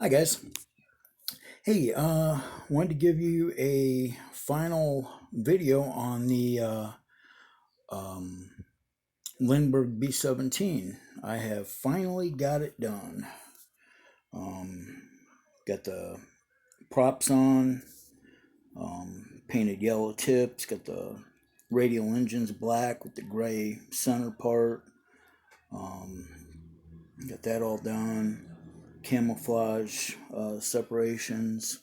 Hi guys. Hey, wanted to give you a final video on the um, Lindberg B-17. I have finally got it done. Um, got the props on, painted yellow tips, got the radial engines black with the gray center part. Got that all done. Camouflage separations.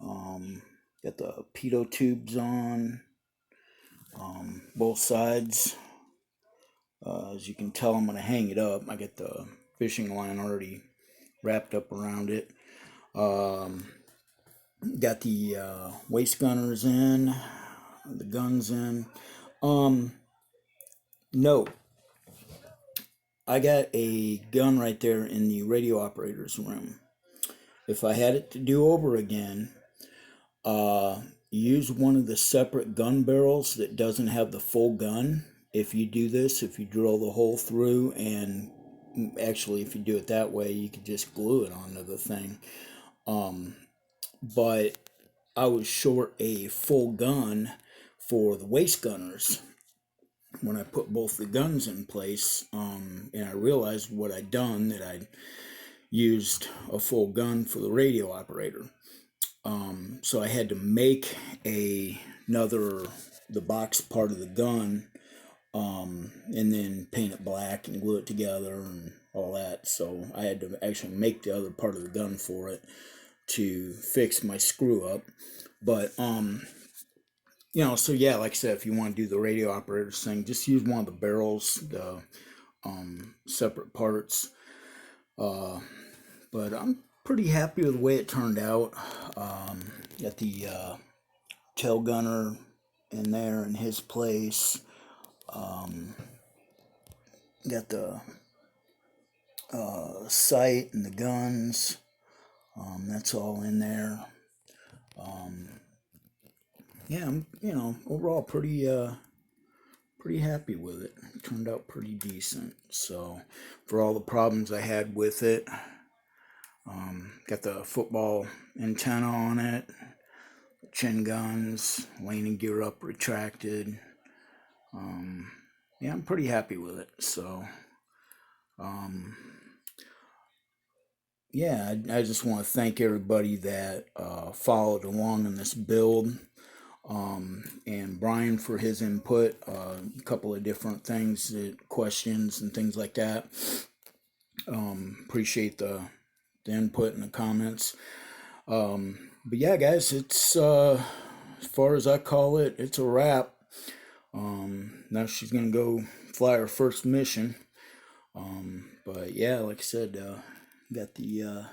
Um, got the pitot tubes on both sides. As you can tell, I'm going to hang it up. I got the fishing line already wrapped up around it. Um, got the waist gunners in, the guns in. Um, Note, I got a gun right there in the radio operator's room. If I had it to do over again, use one of the separate gun barrels that doesn't have the full gun. If you do this, if you drill the hole through, and actually if you do it that way, you could just glue it onto the thing. But I was short a full gun for the waist gunners when I put both the guns in place, and I realized what I'd done, that I'd used a full gun for the radio operator. So I had to make another, the box part of the gun, and then paint it black and glue it together and all that. So I had to actually make the other part of the gun for it to fix my screw up. But so yeah, like I said, if you want to do the radio operators thing, just use one of the barrels, the separate parts. But I'm pretty happy with the way it turned out. Got the tail gunner in there in his place. Got the sight and the guns. That's all in there. Yeah, I'm overall pretty happy with it. It turned out pretty decent. So for all the problems I had with it, got the football antenna on it, chin guns, landing gear up retracted. Yeah, I'm pretty happy with it. So yeah, I just want to thank everybody that followed along in this build, and Brian for his input, a couple of different things, questions and things like that. Appreciate the input and the comments. But yeah, guys, it's as far as I call it, it's a wrap. Now she's gonna go fly her first mission. But yeah, like I said, got the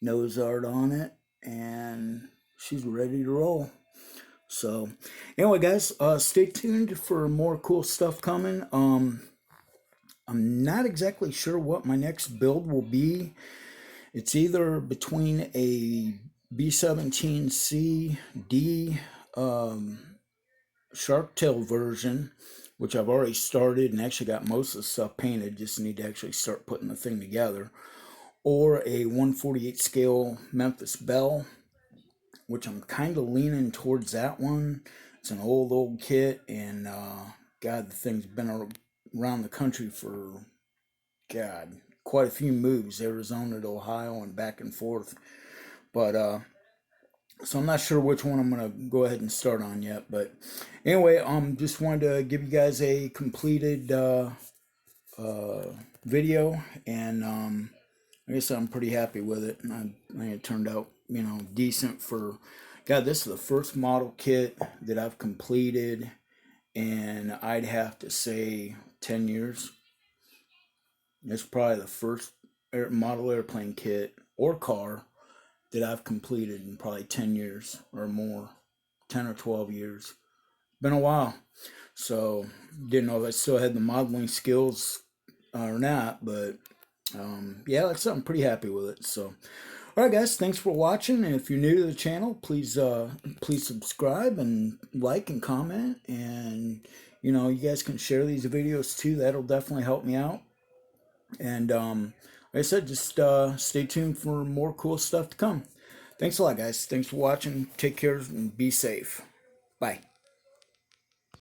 nose art on it, and she's ready to roll. So anyway, guys, stay tuned for more cool stuff coming. I'm not exactly sure what my next build will be. It's either between a B-17C D shark tail version, which I've already started and actually got most of the stuff painted, just need to actually start putting the thing together, or a 1/48 scale Memphis Belle, which I'm kind of leaning towards that one. It's an old kit, and God, the thing's been around the country for, God, quite a few moves, Arizona to Ohio and back and forth. But so I'm not sure which one I'm gonna go ahead and start on yet. But anyway, just wanted to give you guys a completed video, and I guess I'm pretty happy with it. I think it turned out, decent for. God, this is the first model kit that I've completed, and I'd have to say 10 years. It's probably the first model airplane kit or car that I've completed in probably 10 years or more, 10 or 12 years. Been a while. So, didn't know if I still had the modeling skills or not, but yeah, like I said, I'm pretty happy with it. So, all right, guys, thanks for watching. And if you're new to the channel, please subscribe and like and comment. And you guys can share these videos too. That'll definitely help me out. And like I said, just stay tuned for more cool stuff to come. Thanks a lot, guys. Thanks for watching. Take care and be safe. Bye.